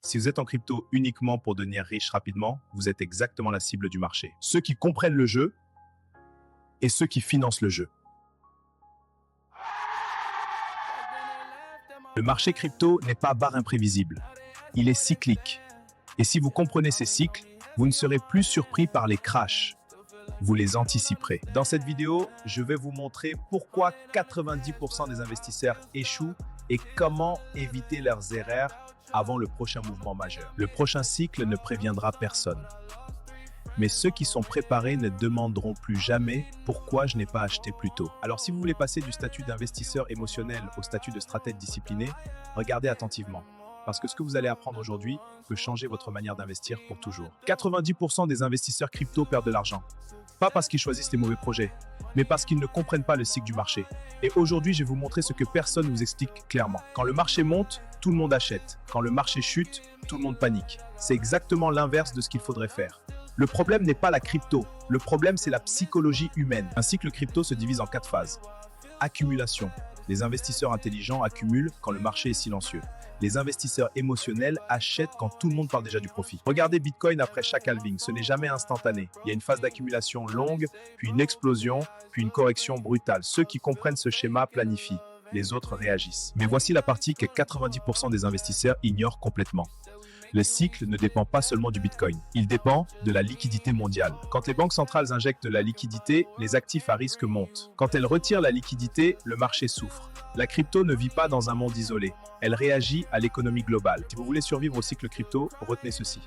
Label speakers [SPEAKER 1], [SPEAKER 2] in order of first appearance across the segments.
[SPEAKER 1] Si vous êtes en crypto uniquement pour devenir riche rapidement, vous êtes exactement la cible du marché. Ceux qui comprennent le jeu et ceux qui financent le jeu. Le marché crypto n'est pas barre imprévisible. Il est cyclique. Et si vous comprenez ces cycles, vous ne serez plus surpris par les crashs. Vous les anticiperez. Dans cette vidéo, je vais vous montrer pourquoi 90% des investisseurs échouent et comment éviter leurs erreurs avant le prochain mouvement majeur. Le prochain cycle ne préviendra personne. Mais ceux qui sont préparés ne demanderont plus jamais pourquoi je n'ai pas acheté plus tôt. Alors si vous voulez passer du statut d'investisseur émotionnel au statut de stratège discipliné, regardez attentivement. Parce que ce que vous allez apprendre aujourd'hui peut changer votre manière d'investir pour toujours. 90% des investisseurs crypto perdent de l'argent. Pas parce qu'ils choisissent les mauvais projets, mais parce qu'ils ne comprennent pas le cycle du marché. Et aujourd'hui, je vais vous montrer ce que personne ne vous explique clairement. Quand le marché monte, tout le monde achète. Quand le marché chute, tout le monde panique. C'est exactement l'inverse de ce qu'il faudrait faire. Le problème n'est pas la crypto. Le problème, c'est la psychologie humaine. Un cycle crypto se divise en 4 phases. Accumulation. Les investisseurs intelligents accumulent quand le marché est silencieux. Les investisseurs émotionnels achètent quand tout le monde parle déjà du profit. Regardez Bitcoin après chaque halving, ce n'est jamais instantané. Il y a une phase d'accumulation longue, puis une explosion, puis une correction brutale. Ceux qui comprennent ce schéma planifient, les autres réagissent. Mais voici la partie que 90% des investisseurs ignorent complètement. Le cycle ne dépend pas seulement du Bitcoin, il dépend de la liquidité mondiale. Quand les banques centrales injectent de la liquidité, les actifs à risque montent. Quand elles retirent la liquidité, le marché souffre. La crypto ne vit pas dans un monde isolé, elle réagit à l'économie globale. Si vous voulez survivre au cycle crypto, retenez ceci.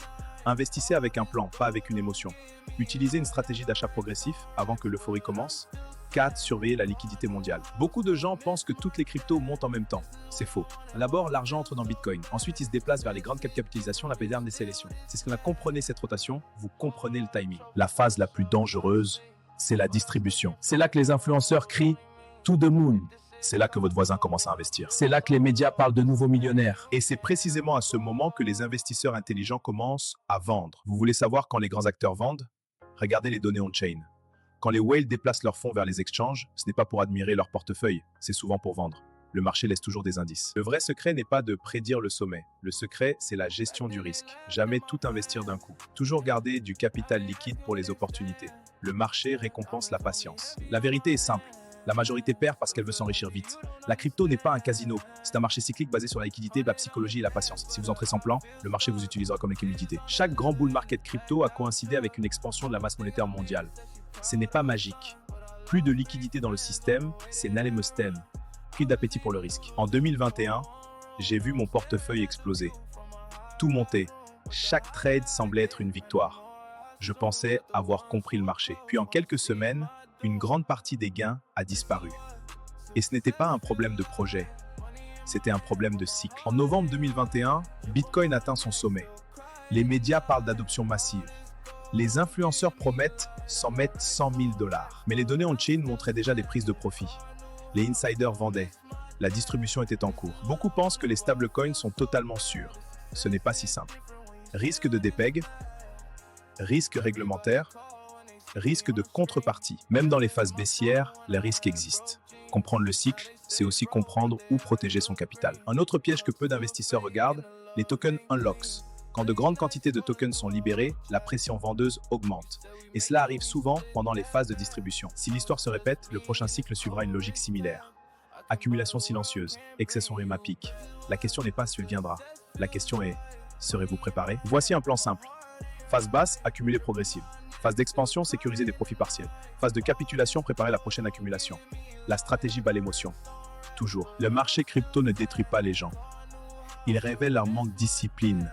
[SPEAKER 1] Investissez avec un plan, pas avec une émotion. Utilisez une stratégie d'achat progressif avant que l'euphorie commence. 4. Surveillez la liquidité mondiale. Beaucoup de gens pensent que toutes les cryptos montent en même temps. C'est faux. D'abord, l'argent entre dans Bitcoin. Ensuite, il se déplace vers les grandes capitalisations, la pattern des sélections. C'est ce qu'on a comprenez cette rotation, vous comprenez le timing. La phase la plus dangereuse, c'est la distribution. C'est là que les influenceurs crient « To the moon ». C'est là que votre voisin commence à investir. C'est là que les médias parlent de nouveaux millionnaires. Et c'est précisément à ce moment que les investisseurs intelligents commencent à vendre. Vous voulez savoir quand les grands acteurs vendent? Regardez les données on-chain. Quand les whales déplacent leurs fonds vers les exchanges, ce n'est pas pour admirer leur portefeuille, c'est souvent pour vendre. Le marché laisse toujours des indices. Le vrai secret n'est pas de prédire le sommet. Le secret, c'est la gestion du risque. Jamais tout investir d'un coup. Toujours garder du capital liquide pour les opportunités. Le marché récompense la patience. La vérité est simple. La majorité perd parce qu'elle veut s'enrichir vite. La crypto n'est pas un casino. C'est un marché cyclique basé sur la liquidité, la psychologie et la patience. Si vous entrez sans plan, le marché vous utilisera comme liquidité. Chaque grand bull market crypto a coïncidé avec une expansion de la masse monétaire mondiale. Ce n'est pas magique. Plus de liquidité dans le système, c'est Nalemostem. Prix d'appétit pour le risque. En 2021, j'ai vu mon portefeuille exploser. Tout montait. Chaque trade semblait être une victoire. Je pensais avoir compris le marché. Puis en quelques semaines, une grande partie des gains a disparu. Et ce n'était pas un problème de projet, c'était un problème de cycle. En novembre 2021, Bitcoin atteint son sommet. Les médias parlent d'adoption massive. Les influenceurs promettent s'en mettre 100 000 $. Mais les données on-chain montraient déjà des prises de profit. Les insiders vendaient. La distribution était en cours. Beaucoup pensent que les stablecoins sont totalement sûrs. Ce n'est pas si simple. Risque de dépeg, risque réglementaire, risque de contrepartie. Même dans les phases baissières, les risques existent. Comprendre le cycle, c'est aussi comprendre où protéger son capital. Un autre piège que peu d'investisseurs regardent, les tokens unlocks. Quand de grandes quantités de tokens sont libérées, la pression vendeuse augmente. Et cela arrive souvent pendant les phases de distribution. Si l'histoire se répète, le prochain cycle suivra une logique similaire. Accumulation silencieuse, excession et pic. La question n'est pas si elle viendra. La question est, serez-vous préparé? Voici un plan simple. Phase basse, accumuler progressive. Phase d'expansion, sécuriser des profits partiels. Phase de capitulation, préparer la prochaine accumulation. La stratégie bat l'émotion. Toujours. Le marché crypto ne détruit pas les gens. Il révèle leur manque de discipline.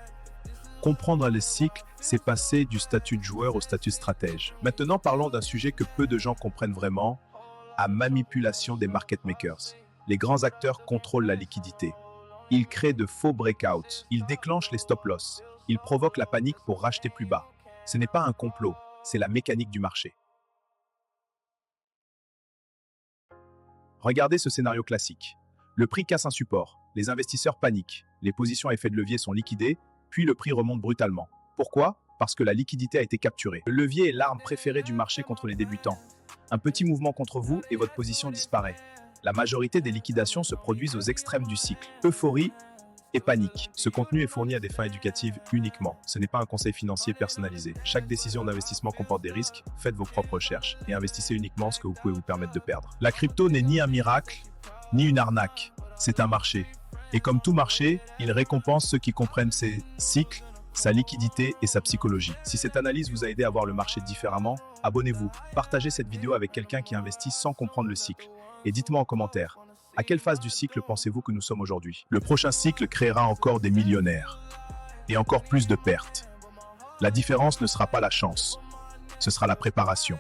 [SPEAKER 1] Comprendre le cycle, c'est passer du statut de joueur au statut de stratège. Maintenant, parlons d'un sujet que peu de gens comprennent vraiment, la manipulation des market makers. Les grands acteurs contrôlent la liquidité. Ils créent de faux breakouts. Ils déclenchent les stop-loss. Ils provoquent la panique pour racheter plus bas. Ce n'est pas un complot, c'est la mécanique du marché. Regardez ce scénario classique. Le prix casse un support, les investisseurs paniquent, les positions à effet de levier sont liquidées, puis le prix remonte brutalement. Pourquoi? Parce que la liquidité a été capturée. Le levier est l'arme préférée du marché contre les débutants. Un petit mouvement contre vous et votre position disparaît. La majorité des liquidations se produisent aux extrêmes du cycle. Euphorie, et panique. Ce contenu est fourni à des fins éducatives uniquement. Ce n'est pas un conseil financier personnalisé. Chaque décision d'investissement comporte des risques. Faites vos propres recherches et investissez uniquement ce que vous pouvez vous permettre de perdre. La crypto n'est ni un miracle, ni une arnaque. C'est un marché. Et comme tout marché, il récompense ceux qui comprennent ses cycles, sa liquidité et sa psychologie. Si cette analyse vous a aidé à voir le marché différemment, abonnez-vous, partagez cette vidéo avec quelqu'un qui investit sans comprendre le cycle. Et dites-moi en commentaire, à quelle phase du cycle pensez-vous que nous sommes aujourd'hui? Le prochain cycle créera encore des millionnaires et encore plus de pertes. La différence ne sera pas la chance, ce sera la préparation.